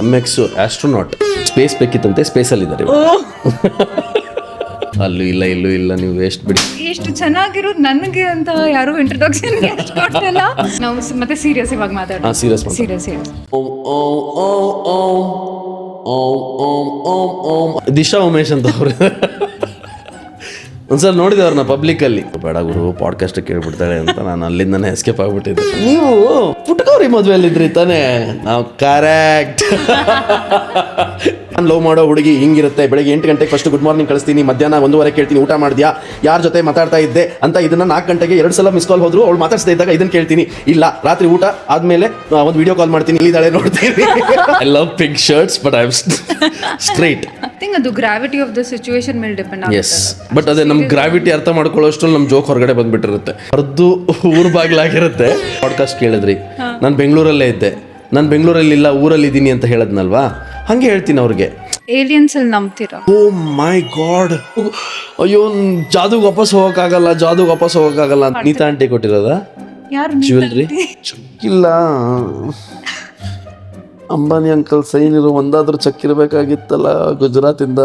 ಅಮ್ಮೆಕ್ಸು astronaut space ಬೇಕಿತ್ತಂತೆ, ಸ್ಪೇಸಲ್ಲಿದ್ದಾರೆ ಅಲ್ಲೂ ಇಲ್ಲ ಇಲ್ಲೂ ಇಲ್ಲ, ನೀವು ವೇಸ್ಟ್ ಬಿಡಿ. ಎಷ್ಟು ಚೆನ್ನಾಗಿರೋದು ನನಗೆ ಅಂತ ಯಾರು ಇಂಟ್ರೊಡಕ್ಷನ್ ಕೊಡ್ತಿಲ್ಲ. ನಾವು ಮತ್ತೆ ಸೀರಿಯಸ್ ಇವಾಗ ಮಾತಾಡೋಣ. ಸೀರಿಯಸ್ ಸೀರಿಯಸ್ ದಿಶಾ ಉಮೇಶ್ ಅಂತ ಅವ್ರು ಒಂದ್ಸಲ ನೋಡಿದೆ ಅವ್ರನ್ನ ಪಬ್ಲಿಕಲ್ಲಿ. ಬೇಡ ಗುರು ಪಾಡ್ಕಾಸ್ಟ್ ಕೇಳ್ಬಿಡ್ತಾಳೆ ಅಂತ ನಾನು ಅಲ್ಲಿಂದನೇ ಎಸ್ಕೇಪ್ ಆಗ್ಬಿಟ್ಟಿದ್ದೆ. ನೀವು ಪುಟ್ಕವ್ರಿ ಮದುವೆಯಲ್ಲಿದ್ರಿ ತಾನೇ? ನಾವು ಕರೆಕ್ಟ್. ನಾನು ಲವ್ ಮಾಡೋ ಹುಡುಗಿ ಹಿಂಗಿರುತ್ತೆ, ಬೆಳಗ್ಗೆ 8 ಗಂಟೆಗೆ ಫಸ್ಟ್ ಗುಡ್ ಮಾರ್ನಿಂಗ್ ಕಳಿಸ್ತೀನಿ, ಮಧ್ಯಾಹ್ನ 1:15 ಕೇಳ್ತೀನಿ ಊಟ ಮಾಡಿದ್ಯಾ, ಯಾರ ಜೊತೆ ಮಾತಾಡ್ತಾ ಇದ್ದೆ ಅಂತ. ಇದನ್ನ 4 ಗಂಟೆಗೆ 2 ಸಲ ಮಿಸ್ ಕಾಲ್ ಹೋದ್ರು, ಅವಳು ಮಾತಾಡ್ಸ್ತಾ ಇದ್ದಾಗ ಇದನ್ನ ಕೇಳ್ತೀನಿ. ಇಲ್ಲ, ರಾತ್ರಿ ಊಟ ಆದ್ಮೇಲೆ ಒಂದು ವಿಡಿಯೋ ಕಾಲ್ ಮಾಡ್ತೀನಿ, ಇಲ್ಲಿದ್ದಾಳೆ ನೋಡ್ತೀನಿ. I love pink shirts but I am straight. I think ಅದು ಗ್ರಾವಿಟಿ ಆಫ್ ದ ಸಿಚುವೇಶನ್ ಮೇಲೆ ಡಿಪೆಂಡ್ ಎಸ್, ಬಟ್ ಅದೇ ನಮ್ ಗ್ರಾವಿಟಿ ಅರ್ಥ ಮಾಡ್ಕೊಳ್ಳೋಷ್ಟು ನಮ್ ಜೋಕ್ ಹೊರಗಡೆ ಬಂದ್ಬಿಟ್ಟಿರುತ್ತೆ. ಅರ್ದು ಊರ್ ಬಾಗ್ಲಾಗಿರುತ್ತೆ. ಪಾಡ್ಕಾಸ್ಟ್ ಕೇಳಿದ್ರಿ, ನಾನು ಬೆಂಗಳೂರಲ್ಲೇ ಇದ್ದೆ, ನಾನು ಬೆಂಗಳೂರಲ್ಲಿ ಇಲ್ಲ ಊರಲ್ಲಿ ಇದ್ದೀನಿ ಅಂತ ಹೇಳದ್ನಲ್ವಾ, ಹಂಗೆ ಹೇಳ್ತೀನಿ ಅವ್ರಿಗೆ. ಏಲಿಯನ್ಸ್ ಅಲ್ಲಿ ನಂಬ್ತೀರಾ? ಓ ಮೈ ಗಾಡ್, ಅಯ್ಯೋ ಜಾದುಗ್ ವಾಪಸ್ ಹೋಗಕ್ಕಾಗಲ್ಲ. ನೀತಾ ಆಂಟಿ ಕೊಟ್ಟಿರೋದ ಯಾರು ಜ್ಯುವೆಲ್ರಿ? ಇಲ್ಲ, ಅಂಬಾನಿ ಅಂಕಲ್ ಸೈನ್ ಇರೋ ಒಂದಾದ್ರೂ ಚೆಕ್ ಇರಬೇಕಾಗಿತ್ತಲ್ಲ ಗುಜರಾತಿಂದ.